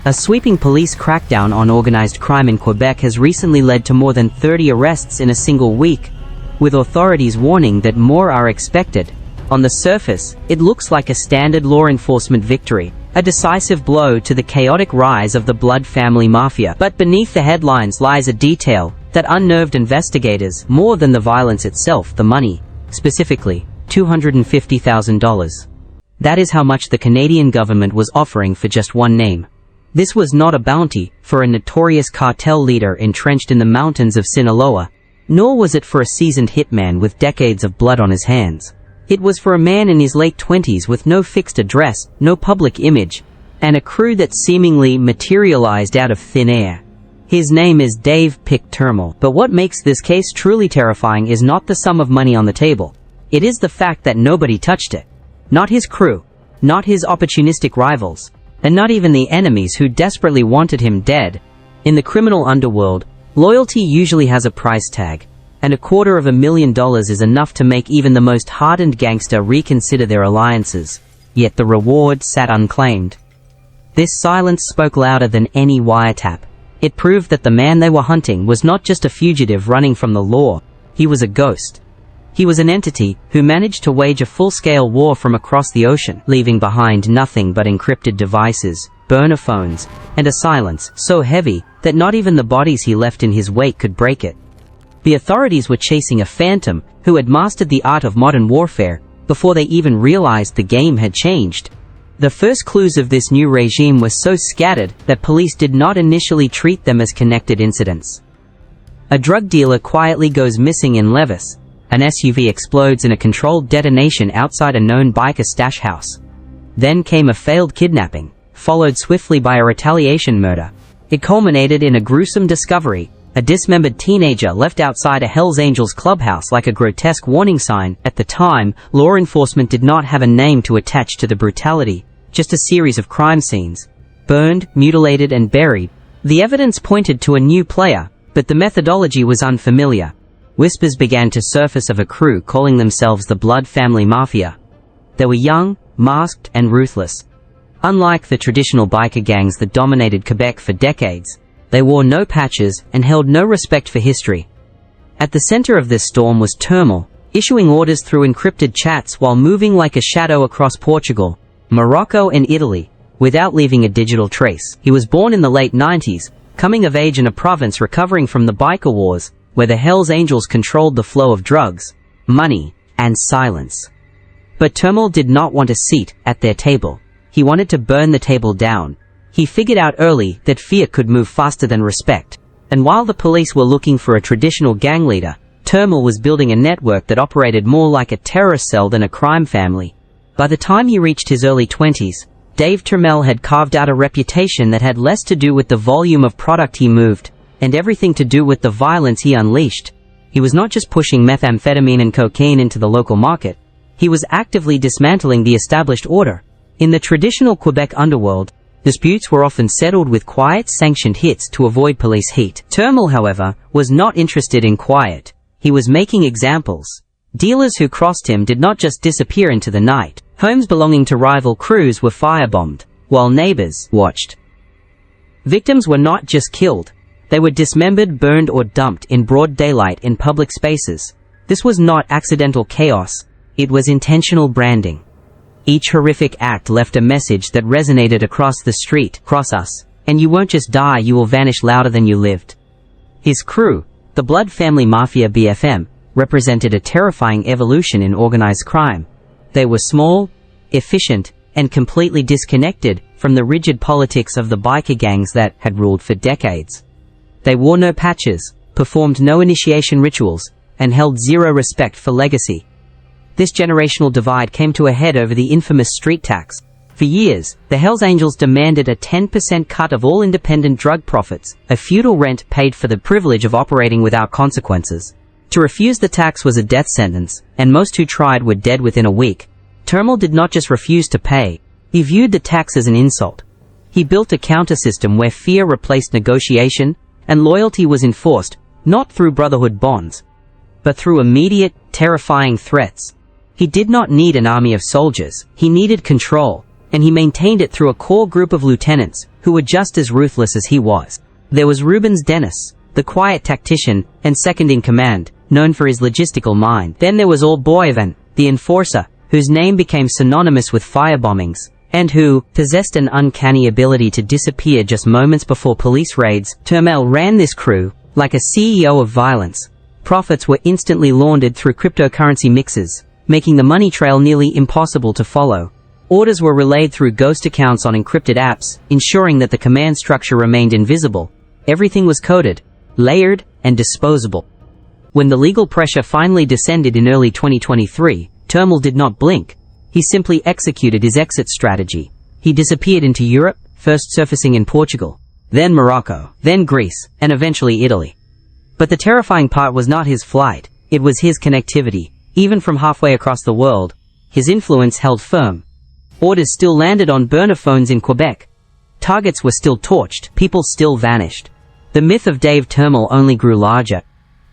A sweeping police crackdown on organized crime in Quebec has recently led to more than 30 arrests in a single week, with authorities warning that more are expected. On the surface, it looks like a standard law enforcement victory, a decisive blow to the chaotic rise of the Blood Family Mafia. But beneath the headlines lies a detail that unnerved investigators more than the violence itself: the money, specifically $250,000. That is how much the Canadian government was offering for just one name. This was not a bounty for a notorious cartel leader entrenched in the mountains of Sinaloa, nor was it for a seasoned hitman with decades of blood on his hands. It was for a man in his late 20s with no fixed address, no public image, and a crew that seemingly materialized out of thin air. His name is Dave Turmel. But what makes this case truly terrifying is not the sum of money on the table. It is the fact that nobody touched it. Not his crew, not his opportunistic rivals, and not even the enemies who desperately wanted him dead. In the criminal underworld, loyalty usually has a price tag, and $250,000 is enough to make even the most hardened gangster reconsider their alliances. Yet the reward sat unclaimed. This silence spoke louder than any wiretap. It proved that the man they were hunting was not just a fugitive running from the law, he was a ghost. He was an entity who managed to wage a full-scale war from across the ocean, leaving behind nothing but encrypted devices, burner phones, and a silence so heavy that not even the bodies he left in his wake could break it. The authorities were chasing a phantom who had mastered the art of modern warfare before they even realized the game had changed. The first clues of this new regime were so scattered that police did not initially treat them as connected incidents. A drug dealer quietly goes missing in Levis. An SUV explodes in a controlled detonation outside a known biker stash house. Then came a failed kidnapping, followed swiftly by a retaliation murder. It culminated in a gruesome discovery: a dismembered teenager left outside a Hells Angels clubhouse like a grotesque warning sign. At the time, law enforcement did not have a name to attach to the brutality, just a series of crime scenes, burned, mutilated, and buried. The evidence pointed to a new player, but the methodology was unfamiliar. Whispers began to surface of a crew calling themselves the Blood Family Mafia. They were young, masked, and ruthless. Unlike the traditional biker gangs that dominated Quebec for decades, they wore no patches and held no respect for history. At the center of this storm was Turmel, issuing orders through encrypted chats while moving like a shadow across Portugal, Morocco, and Italy, without leaving a digital trace. He was born in the late 90s, coming of age in a province recovering from the biker wars, where the Hells Angels controlled the flow of drugs, money, and silence. But Turmel did not want a seat at their table. He wanted to burn the table down. He figured out early that fear could move faster than respect. And while the police were looking for a traditional gang leader, Turmel was building a network that operated more like a terrorist cell than a crime family. By the time he reached his early 20s, Dave Turmel had carved out a reputation that had less to do with the volume of product he moved, and everything to do with the violence he unleashed. He was not just pushing methamphetamine and cocaine into the local market. He was actively dismantling the established order. In the traditional Quebec underworld, disputes were often settled with quiet, sanctioned hits to avoid police heat. Turmel, however, was not interested in quiet. He was making examples. Dealers who crossed him did not just disappear into the night. Homes belonging to rival crews were firebombed, while neighbors watched. Victims were not just killed. They were dismembered, burned, or dumped in broad daylight in public spaces. This was not accidental chaos. It was intentional branding. Each horrific act left a message that resonated across the street: cross us, and you won't just die, you will vanish louder than you lived. His crew, the Blood Family Mafia BFM, represented a terrifying evolution in organized crime. They were small, efficient, and completely disconnected from the rigid politics of the biker gangs that had ruled for decades. They wore no patches, performed no initiation rituals, and held zero respect for legacy. This generational divide came to a head over the infamous street tax. For years, the Hells Angels demanded a 10% cut of all independent drug profits, a feudal rent paid for the privilege of operating without consequences. To refuse the tax was a death sentence, and most who tried were dead within a week. Turmel did not just refuse to pay. He viewed the tax as an insult. He built a counter-system where fear replaced negotiation, and loyalty was enforced, not through brotherhood bonds, but through immediate, terrifying threats. He did not need an army of soldiers. He needed control, and he maintained it through a core group of lieutenants who were just as ruthless as he was. There was Rubens Dennis, the quiet tactician and second-in-command, known for his logistical mind. Then there was Old Boy Ivan, the enforcer, whose name became synonymous with firebombings, and who possessed an uncanny ability to disappear just moments before police raids. Turmel ran this crew like a CEO of violence. Profits were instantly laundered through cryptocurrency mixes, making the money trail nearly impossible to follow. Orders were relayed through ghost accounts on encrypted apps, ensuring that the command structure remained invisible. Everything was coded, layered, and disposable. When the legal pressure finally descended in early 2023, Turmel did not blink. He simply executed his exit strategy. He disappeared into Europe, first surfacing in Portugal, then Morocco, then Greece, and eventually Italy. But the terrifying part was not his flight, it was his connectivity. Even from halfway across the world, his influence held firm. Orders still landed on burner phones in Quebec. Targets were still torched, people still vanished. The myth of Dave Turmel only grew larger.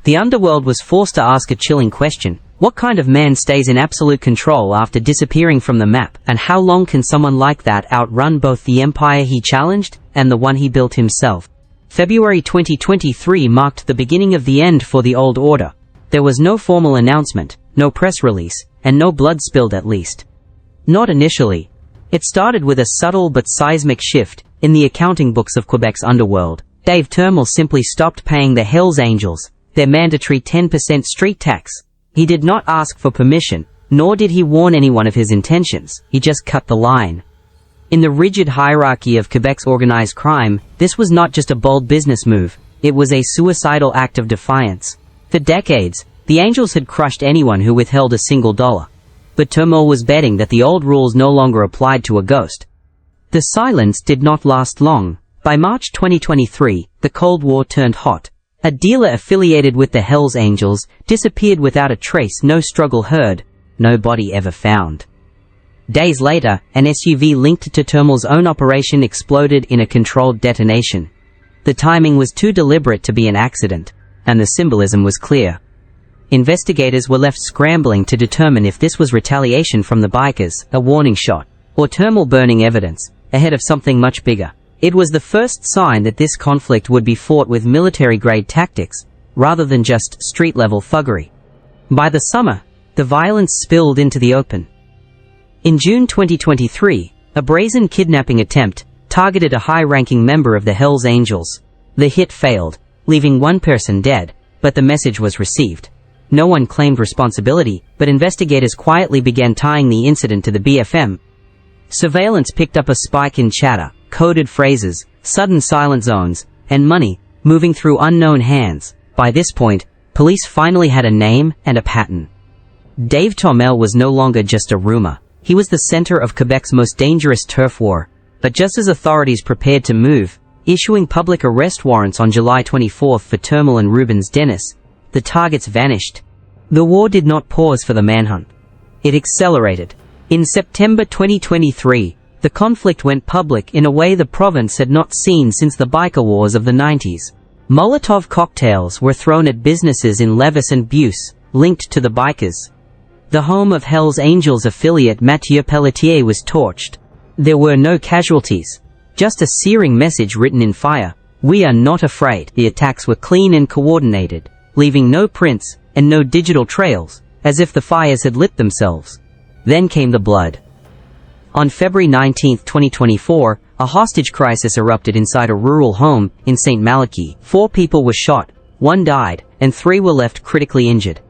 The underworld was forced to ask a chilling question. What kind of man stays in absolute control after disappearing from the map, and how long can someone like that outrun both the empire he challenged and the one he built himself? February 2023 marked the beginning of the end for the old order. There was no formal announcement, no press release, and no blood spilled, at least. Not initially. It started with a subtle but seismic shift in the accounting books of Quebec's underworld. Dave Turmel simply stopped paying the Hells Angels their mandatory 10% street tax. He did not ask for permission, nor did he warn anyone of his intentions. He just cut the line. In the rigid hierarchy of Quebec's organized crime, this was not just a bold business move, it was a suicidal act of defiance. For decades, the Angels had crushed anyone who withheld a single dollar. But Turmel was betting that the old rules no longer applied to a ghost. The silence did not last long. By March 2023, the Cold War turned hot. A dealer affiliated with the Hells Angels disappeared without a trace, no struggle heard, no body ever found. Days later, an SUV linked to Turmel's own operation exploded in a controlled detonation. The timing was too deliberate to be an accident, and the symbolism was clear. Investigators were left scrambling to determine if this was retaliation from the bikers, a warning shot, or Turmel burning evidence, ahead of something much bigger. It was the first sign that this conflict would be fought with military-grade tactics, rather than just street-level thuggery. By the summer, the violence spilled into the open. In June 2023, a brazen kidnapping attempt targeted a high-ranking member of the Hells Angels. The hit failed, leaving one person dead, but the message was received. No one claimed responsibility, but investigators quietly began tying the incident to the BFM. Surveillance picked up a spike in chatter, coded phrases, sudden silent zones, and money moving through unknown hands. By this point, police finally had a name and a pattern. Dave Turmel was no longer just a rumor. He was the center of Quebec's most dangerous turf war. But just as authorities prepared to move, issuing public arrest warrants on July 24 for Turmel and Rubens Dennis, the targets vanished. The war did not pause for the manhunt. It accelerated. In September 2023, the conflict went public in a way the province had not seen since the biker wars of the 90s. Molotov cocktails were thrown at businesses in Levis and Beauce, linked to the bikers. The home of Hells Angels affiliate Mathieu Pelletier was torched. There were no casualties, just a searing message written in fire. We are not afraid. The attacks were clean and coordinated, leaving no prints and no digital trails, as if the fires had lit themselves. Then came the blood. On February 19, 2024, a hostage crisis erupted inside a rural home in St. Malachy. 4 people were shot, 1 died, and 3 were left critically injured.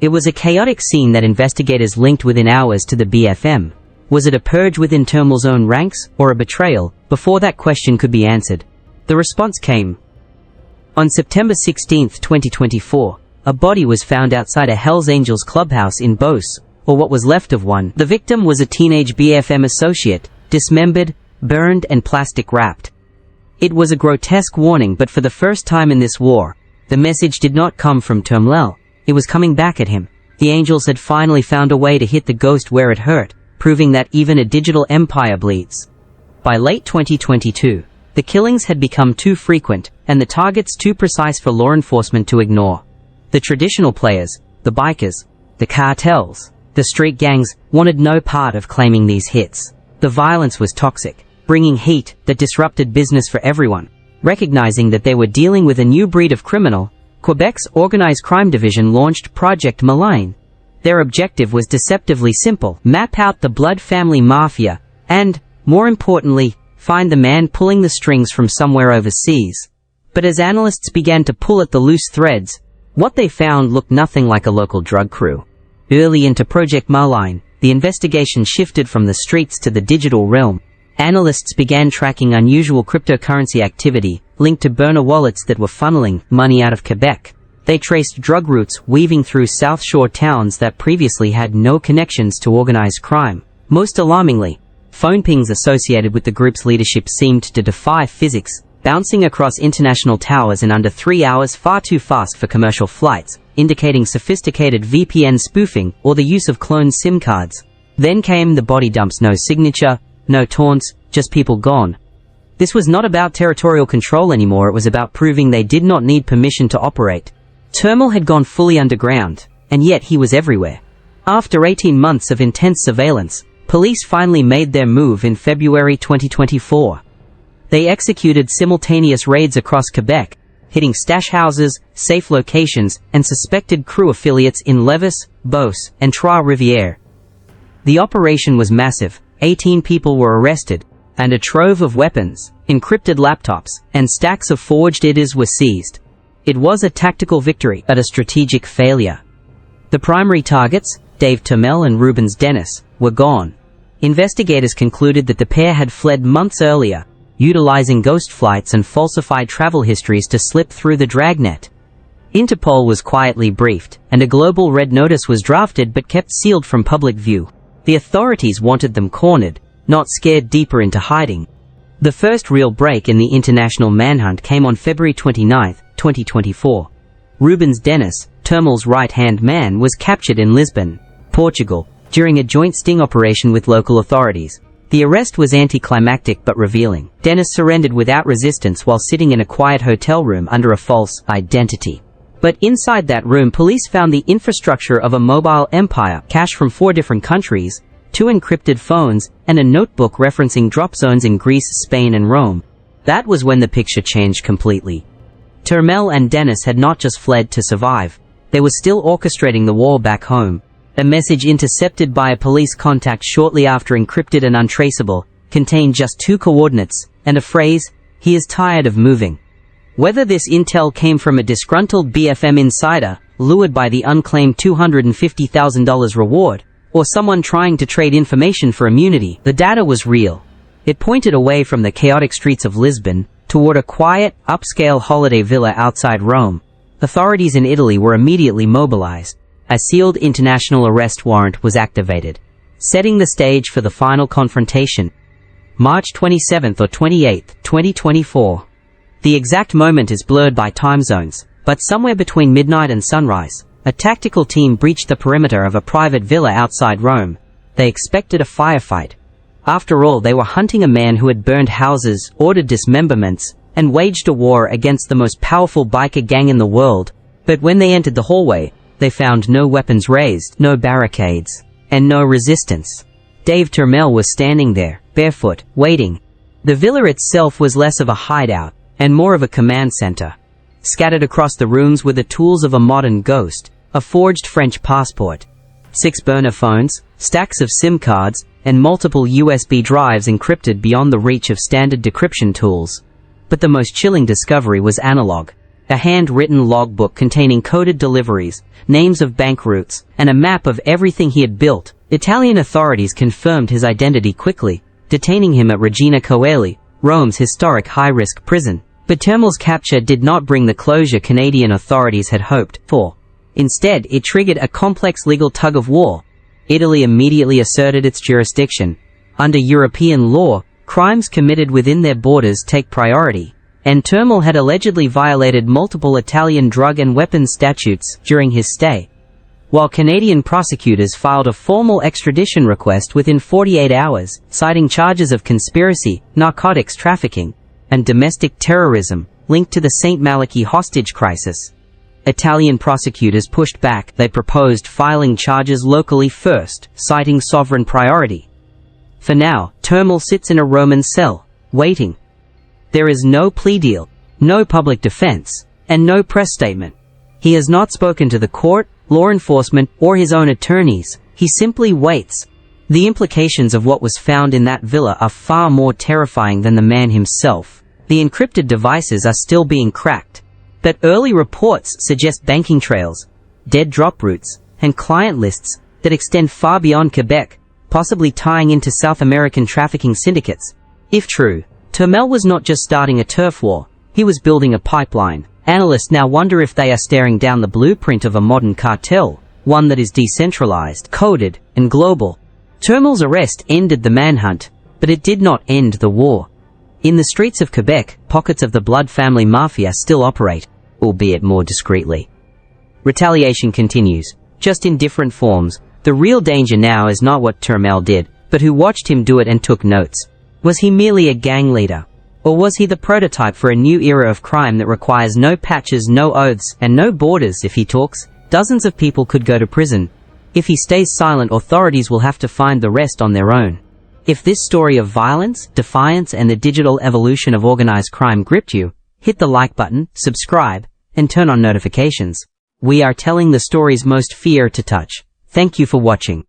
It was a chaotic scene that investigators linked within hours to the BFM. Was it a purge within Turmel's own ranks, or a betrayal? Before that question could be answered, the response came. On September 16, 2024, a body was found outside a Hells Angels clubhouse in Beauce, or what was left of one. The victim was a teenage BFM associate, dismembered, burned, and plastic-wrapped. It was a grotesque warning, but for the first time in this war, the message did not come from Turmel. It was coming back at him. The Angels had finally found a way to hit the ghost where it hurt, proving that even a digital empire bleeds. By late 2022, the killings had become too frequent, and the targets too precise for law enforcement to ignore. The traditional players, the bikers, the cartels, the street gangs, wanted no part of claiming these hits. The violence was toxic, bringing heat that disrupted business for everyone. Recognizing that they were dealing with a new breed of criminal, Quebec's organized crime division launched Project Malign. Their objective was deceptively simple: map out the Blood Family Mafia, and, more importantly, find the man pulling the strings from somewhere overseas. But as analysts began to pull at the loose threads, what they found looked nothing like a local drug crew. Early into Project Malign, the investigation shifted from the streets to the digital realm. Analysts began tracking unusual cryptocurrency activity, linked to burner wallets that were funneling money out of Quebec. They traced drug routes weaving through South Shore towns that previously had no connections to organized crime. Most alarmingly, phone pings associated with the group's leadership seemed to defy physics, bouncing across international towers in under 3 hours, far too fast for commercial flights, indicating sophisticated VPN spoofing or the use of cloned SIM cards. Then came the body dumps: no signature, no taunts, just people gone. This was not about territorial control anymore, it was about proving they did not need permission to operate. Turmel had gone fully underground, and yet he was everywhere. After 18 months of intense surveillance, police finally made their move in February 2024. They executed simultaneous raids across Quebec, hitting stash houses, safe locations, and suspected crew affiliates in Lévis, Beauce, and Trois-Rivières. The operation was massive. 18 people were arrested, and a trove of weapons, encrypted laptops, and stacks of forged IDs were seized. It was a tactical victory, but a strategic failure. The primary targets, Dave Turmel and Rubens Dennis, were gone. Investigators concluded that the pair had fled months earlier, utilizing ghost flights and falsified travel histories to slip through the dragnet. Interpol was quietly briefed, and a global red notice was drafted but kept sealed from public view. The authorities wanted them cornered, not scared deeper into hiding. The first real break in the international manhunt came on February 29, 2024. Rubens Dennis, Turmel's right-hand man, was captured in Lisbon, Portugal, during a joint sting operation with local authorities. The arrest was anticlimactic but revealing. Dennis surrendered without resistance while sitting in a quiet hotel room under a false identity. But inside that room, police found the infrastructure of a mobile empire, cash from 4 different countries, 2 encrypted phones, and a notebook referencing drop zones in Greece, Spain, and Rome. That was when the picture changed completely. Turmel and Dennis had not just fled to survive. They were still orchestrating the war back home. A message intercepted by a police contact shortly after, encrypted and untraceable, contained just 2 coordinates, and a phrase: "He is tired of moving." Whether this intel came from a disgruntled BFM insider, lured by the unclaimed $250,000 reward, or someone trying to trade information for immunity, the data was real. It pointed away from the chaotic streets of Lisbon, toward a quiet, upscale holiday villa outside Rome. Authorities in Italy were immediately mobilized. A sealed international arrest warrant was activated, setting the stage for the final confrontation. March 27 or 28, 2024. The exact moment is blurred by time zones, but somewhere between midnight and sunrise, a tactical team breached the perimeter of a private villa outside Rome. They expected a firefight. After all, they were hunting a man who had burned houses, ordered dismemberments, and waged a war against the most powerful biker gang in the world. But when they entered the hallway, they found no weapons raised, no barricades, and no resistance. Dave Turmel was standing there, barefoot, waiting. The villa itself was less of a hideout, and more of a command center. Scattered across the rooms were the tools of a modern ghost: a forged French passport, 6 burner phones, stacks of SIM cards, and multiple USB drives encrypted beyond the reach of standard decryption tools. But the most chilling discovery was analog: a handwritten logbook containing coded deliveries, names of bank routes, and a map of everything he had built. Italian authorities confirmed his identity quickly, detaining him at Regina Coeli, Rome's historic high-risk prison. But Turmel's capture did not bring the closure Canadian authorities had hoped for. Instead, it triggered a complex legal tug-of-war. Italy immediately asserted its jurisdiction. Under European law, crimes committed within their borders take priority, and Turmel had allegedly violated multiple Italian drug and weapons statutes during his stay. While Canadian prosecutors filed a formal extradition request within 48 hours, citing charges of conspiracy, narcotics trafficking, and domestic terrorism linked to the St. Malachy hostage crisis. Italian prosecutors pushed back. They proposed filing charges locally first, citing sovereign priority. For now, Turmel sits in a Roman cell, waiting. There is no plea deal, no public defense, and no press statement. He has not spoken to the court, law enforcement, or his own attorneys. He simply waits. The implications of what was found in that villa are far more terrifying than the man himself. The encrypted devices are still being cracked, but early reports suggest banking trails, dead drop routes, and client lists that extend far beyond Quebec, possibly tying into South American trafficking syndicates. If true, Turmel was not just starting a turf war, he was building a pipeline. Analysts now wonder if they are staring down the blueprint of a modern cartel, one that is decentralized, coded, and global. Turmel's arrest ended the manhunt, but it did not end the war. In the streets of Quebec, pockets of the Blood Family Mafia still operate, albeit more discreetly. Retaliation continues, just in different forms. The real danger now is not what Turmel did, but who watched him do it and took notes. Was he merely a gang leader? Or was he the prototype for a new era of crime that requires no patches, no oaths, and no borders? If he talks, dozens of people could go to prison. If he stays silent, authorities will have to find the rest on their own. If this story of violence, defiance, and the digital evolution of organized crime gripped you, hit the like button, subscribe, and turn on notifications. We are telling the stories most fear to touch. Thank you for watching.